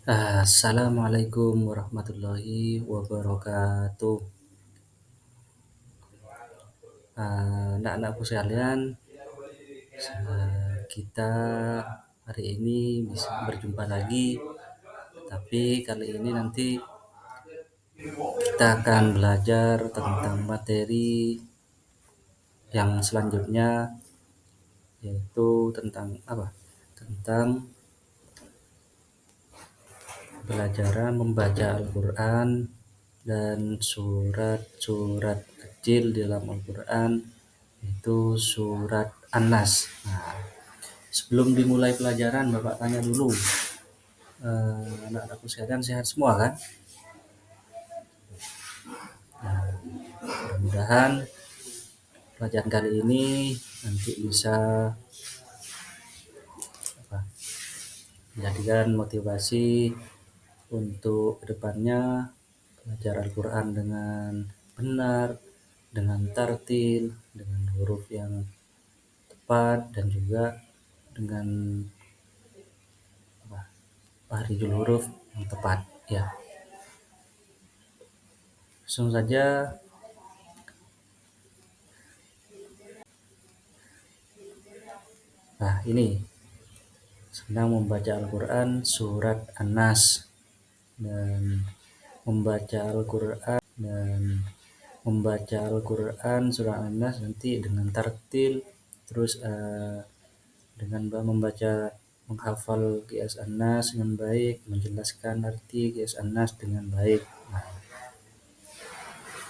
Assalamualaikum warahmatullahi wabarakatuh. Anak-anakku sekalian, kita hari ini bisa berjumpa lagi, tapi kali ini nanti kita akan belajar tentang materi yang selanjutnya, yaitu tentang apa? Tentang belajar membaca Al-Quran dan surat-surat kecil di dalam Al-Quran, itu surat An-Nas. Nah, sebelum dimulai pelajaran, Bapak tanya dulu, anak-anakku sekalian sehat semua kan? Nah, mudah-mudahan pelajaran kali ini nanti bisa apa, menjadikan motivasi untuk kedepannya belajar Al-Quran dengan benar, dengan tartil, dengan huruf yang tepat, dan juga dengan tahrijul huruf yang tepat. Ya, langsung saja. Nah, ini sedang membaca Al-Quran surat An-Nas, dan membaca Al-Quran surat An-Nas nanti dengan tartil, terus dengan membaca, menghafal qiyas An-Nas dengan baik, menjelaskan arti qiyas An-Nas dengan baik. Nah,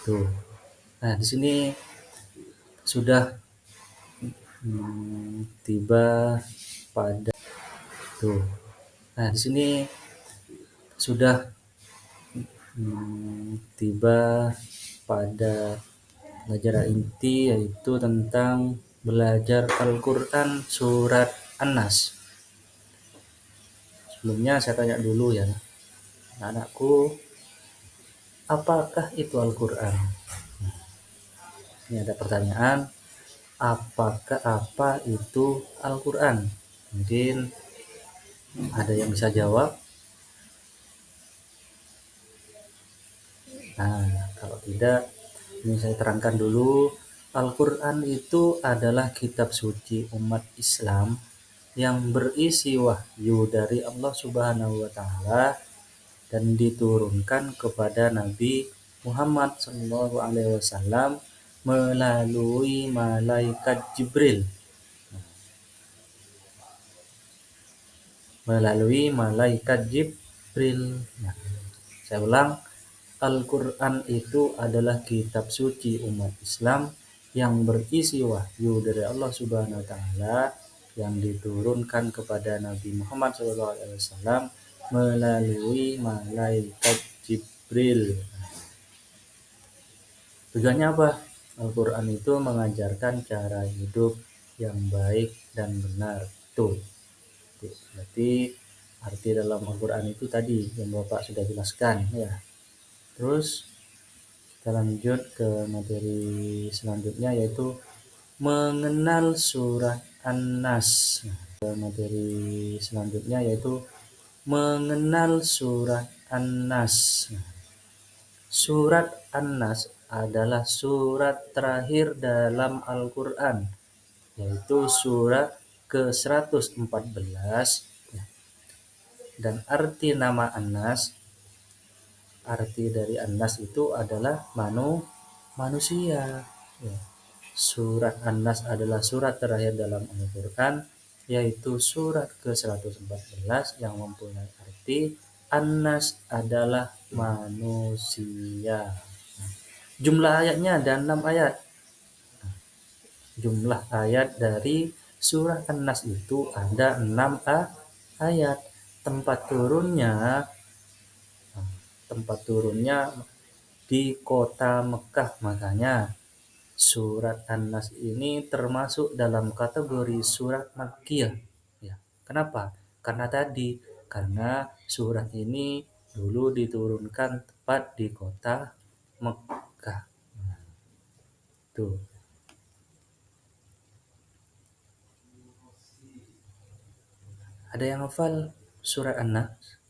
tuh. Nah, di sini sudah tiba pada tuh. Nah, di sini sudah tiba pada pelajaran inti, yaitu tentang belajar Al-Quran surat An-Nas. Sebelumnya saya tanya dulu ya, anak-anakku, apakah itu Al-Quran? Ini ada pertanyaan, apa itu Al-Quran? Mungkin ada yang bisa jawab. Nah, kalau tidak, ini saya terangkan dulu. Al-Quran itu adalah kitab suci umat Islam yang berisi wahyu dari Allah Subhanahu wa Ta'ala dan diturunkan kepada Nabi Muhammad SAW melalui malaikat Jibril. Nah, saya ulang, Al-Quran itu adalah kitab suci umat Islam yang berisi wahyu dari Allah Subhanahu wa Ta'ala yang diturunkan kepada Nabi Muhammad SAW melalui malaikat Jibril. Tujuannya apa? Al-Quran itu mengajarkan cara hidup yang baik dan benar. Tuh. Berarti arti dalam Al-Quran itu tadi yang Bapak sudah jelaskan ya. Terus kita lanjut ke materi selanjutnya, yaitu mengenal surat An-Nas. Surat An-Nas adalah surat terakhir dalam Al-Quran, yaitu surat ke-114, dan arti nama An-Nas, arti dari An-Nas itu adalah manusia. Ya. Surat An-Nas adalah surat terakhir dalam Al-Quran, yaitu surat ke-114 yang mempunyai arti An-Nas adalah manusia. Jumlah ayatnya ada 6 ayat. Jumlah ayat dari surat An-Nas itu ada 6 ayat. Tempat turunnya di kota Mekah, makanya surat An-Nas ini termasuk dalam kategori surat Makkiyah. Ya. Kenapa? Karena surat ini dulu diturunkan tepat di kota Mekah. Tuh. Ada yang hafal surat An-Nas?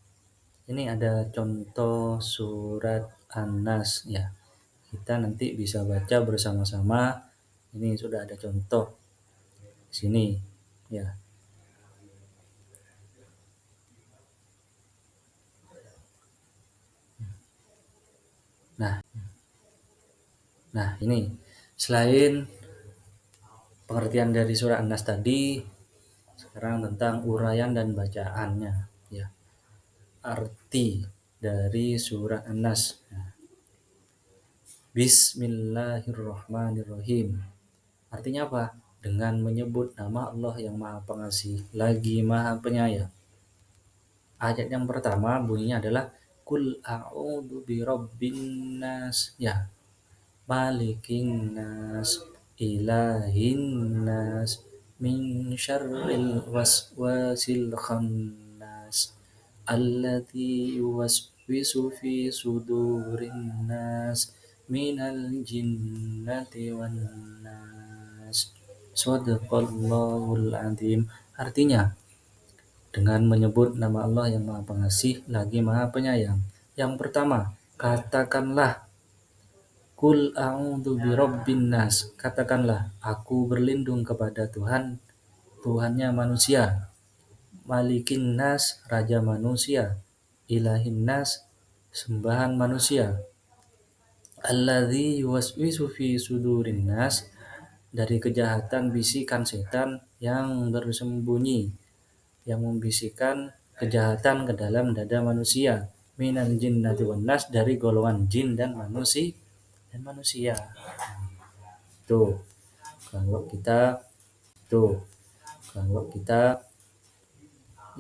Ini ada contoh surat An-Nas ya. Kita nanti bisa baca bersama-sama. Ini sudah ada contoh di sini ya. Nah, ini selain pengertian dari surah An-Nas tadi, sekarang tentang uraian dan bacaannya ya. Arti dari surah An-Nas. Bismillahirrahmanirrahim. Artinya apa? Dengan menyebut nama Allah yang Maha Pengasih lagi Maha Penyayang. Ayat yang pertama bunyinya adalah Kul a'udzu birabbin nas ya. Malikin nas, ilahin nas, min syarril waswasil khannas, allati yuwaswisu fi sudurin nas, minal jinnati wan nas. Shadaqallahul azim. Artinya, dengan menyebut nama Allah yang Maha Pengasih lagi Maha Penyayang. Yang pertama, katakanlah Kul a'udzu birabbin nas. Katakanlah, aku berlindung kepada Tuhan, Tuhannya manusia. Malikin nas, raja manusia. Ilahin nas, sembahan manusia. Alladzi yuwaswisu fi sudurin nas, dari kejahatan bisikan setan yang bersembunyi, yang membisikkan kejahatan ke dalam dada manusia. Minal jinnati wan nas, dari golongan jin dan manusia. Tuh, kalau kita tuh kalau kita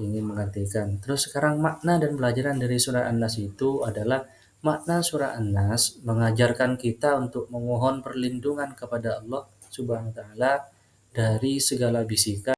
ingin mengartikan. Terus sekarang makna dan pelajaran dari surah An-Nas itu adalah makna surah An-Nas mengajarkan kita untuk memohon perlindungan kepada Allah Subhanahu wa taala dari segala bisikan